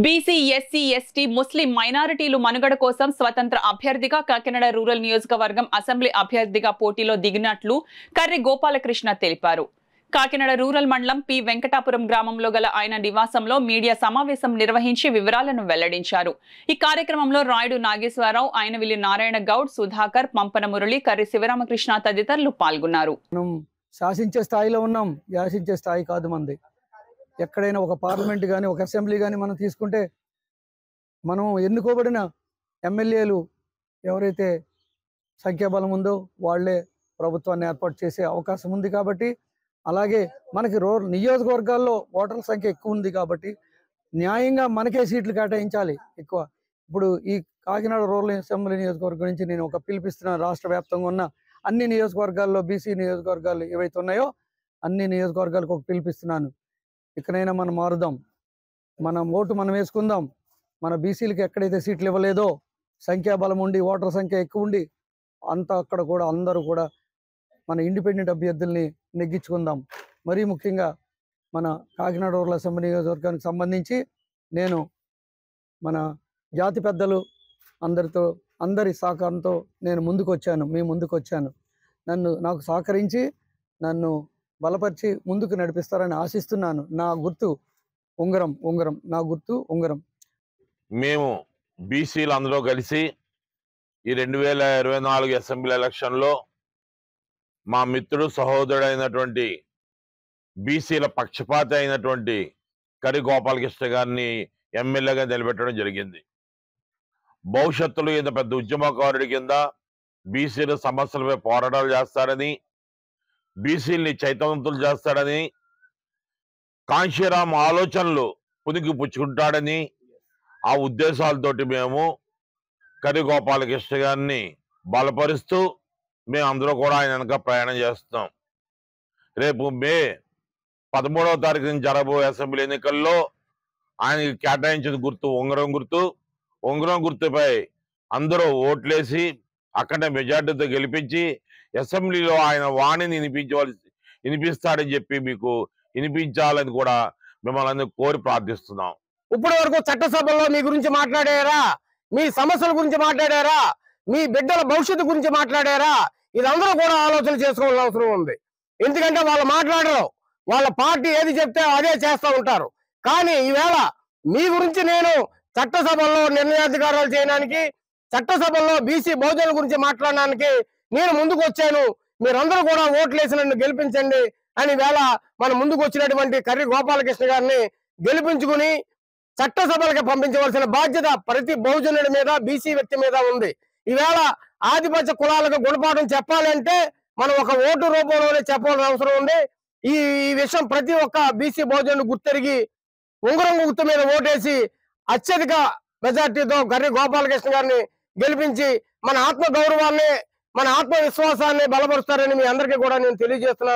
BC, SC, ST, ముస్లిం మైనారిటీలు మనుగడ కోసం స్వతంత్ర అభ్యర్థిగా కాకినాడ రూరల్ నియోజకవర్గం అసెంబ్లీ అభ్యర్థిగా పోటీలో దిగినట్లు కర్రి గోపాలకృష్ణ తెలిపారు. కాకినాడ రూరల్ మండలం పి వెంకటాపురం గ్రామంలో గల ఆయన నివాసంలో మీడియా సమావేశం నిర్వహించి వివరాలను వెల్లడించారు. ఈ కార్యక్రమంలో రాయుడు నాగేశ్వరరావు, ఆయనవిల్లి నారాయణ గౌడ్, సుధాకర్, పంపన మురళి, కర్రి శివరామకృష్ణ తదితరులు పాల్గొన్నారు. శాసించే స్థాయిలో ఉన్నాం, యాసించే స్థాయి కాదు మంది. ఎక్కడైనా ఒక పార్లమెంట్ కానీ ఒక అసెంబ్లీ కానీ మనం తీసుకుంటే మనం ఎన్నుకోబడిన ఎమ్మెల్యేలు ఎవరైతే సంఖ్యాబలం ఉందో వాళ్ళే ప్రభుత్వాన్ని ఏర్పాటు చేసే అవకాశం ఉంది. కాబట్టి అలాగే మనకి నియోజకవర్గాల్లో ఓటర్ల సంఖ్య ఎక్కువ ఉంది కాబట్టి న్యాయంగా మనకే సీట్లు కేటాయించాలి ఎక్కువ. ఇప్పుడు ఈ కాకినాడ రూరల్ అసెంబ్లీ నియోజకవర్గం నుంచి నేను ఒక పిలిపిస్తున్నాను. రాష్ట్ర వ్యాప్తంగా ఉన్న అన్ని నియోజకవర్గాల్లో బీసీ నియోజకవర్గాలు ఏవైతే ఉన్నాయో అన్ని నియోజకవర్గాలకు ఒక పిలిపిస్తున్నాను. ఇకనైనా మనం మారుదాం, మన ఓటు మనం వేసుకుందాం. మన బీసీలకి ఎక్కడైతే సీట్లు ఇవ్వలేదో, సంఖ్యాబలం ఉండి ఓటర్ సంఖ్య ఎక్కువ ఉండి అక్కడ కూడా అందరూ కూడా మన ఇండిపెండెంట్ అభ్యర్థుల్ని నెగ్గించుకుందాం. మరీ ముఖ్యంగా మన కాకినాడ రూరల్ అసెంబ్లీ నియోజకవర్గానికి సంబంధించి నేను మన జాతి పెద్దలు అందరి సహకారంతో నేను మీ ముందుకు వచ్చాను. నాకు సహకరించి నన్ను బలపరిచి ముందుకు నడిపిస్తారని ఆశిస్తున్నాను. నా గుర్తు ఉంగరం. మేము బీసీలు అందరూ కలిసి ఈ 2024 అసెంబ్లీ ఎలక్షన్లో మా మిత్రుడు సహోదరుడైనటువంటి బీసీల పక్షపాతి అయినటువంటి కర్రి గోపాలకృష్ణ గారిని ఎమ్మెల్యేగా నిలబెట్టడం జరిగింది. భవిష్యత్తులో ఇంత పెద్ద ఉద్యమకారుడి కింద బీసీల సమస్యలపై పోరాటాలు చేస్తారని, బీసీల్ని చైతన్యవంతులు చేస్తాడని, కాంశీరామ్ ఆలోచనలు పునికి పుచ్చుకుంటాడని ఆ ఉద్దేశాలతోటి మేము కర్రి గోపాలకృష్ణ గారిని బలపరుస్తూ మేమందరూ కూడా ఆయన వెనక ప్రయాణం చేస్తున్నాం. రేపు మే 13వ తారీఖు నుంచి జరగబోయే అసెంబ్లీ ఎన్నికల్లో ఆయనకి కేటాయించిన గుర్తు ఉంగరం గుర్తుపై అందరూ ఓట్లేసి అక్కడ మెజార్టీతో గెలిపించి అసెంబ్లీలో ఆయన వాణిని వినిపిస్తాడని చెప్పి మీకు వినిపించాలని కూడా మిమ్మల్ని కోరి ప్రార్థిస్తున్నాం. ఇప్పటి వరకు చట్టసభలో మీ గురించి మాట్లాడారా? మీ సమస్యల గురించి మాట్లాడారా? మీ బిడ్డల భవిష్యత్తు గురించి మాట్లాడారా? ఇదందరూ కూడా ఆలోచన చేసుకోవాల్సిన అవసరం ఉంది. ఎందుకంటే వాళ్ళు మాట్లాడరు, వాళ్ళ పార్టీ ఏది చెప్తే అదే చేస్తూ ఉంటారు. కానీ ఈవేళ మీ గురించి నేను చట్టసభల్లో నిర్ణయాధికారాలు చేయడానికి, చట్టసభల్లో బీసీ బహుజనుల గురించి మాట్లాడడానికి నేను ముందుకు వచ్చాను. మీరందరూ కూడా ఓట్లేసి నన్ను గెలిపించండి అని వేళ మన ముందుకు వచ్చినటువంటి కర్రి గోపాలకృష్ణ గారిని గెలిపించుకుని చట్టసభలకు పంపించవలసిన బాధ్యత ప్రతి బహుజనుడి మీద, బీసీ వ్యక్తి మీద ఉంది. ఈవేళ ఆధిపత్య కులాలకు గుణపాఠం చెప్పాలంటే మనం ఒక ఓటు రూపంలోనే చెప్పాల్సిన అవసరం ఉంది. ఈ విషయం ప్రతి ఒక్క బీసీ బహుజనుడు గుర్తెరిగి ఉంగరం గుర్తు మీద ఓటేసి అత్యధిక మెజార్టీతో కర్రి గోపాలకృష్ణ గారిని గెలిపించి మన ఆత్మ గౌరవాన్ని, మన ఆత్మవిశ్వాసాన్ని బలపరుస్తారని మీ అందరికీ కూడా నేను తెలియజేస్తున్నాను.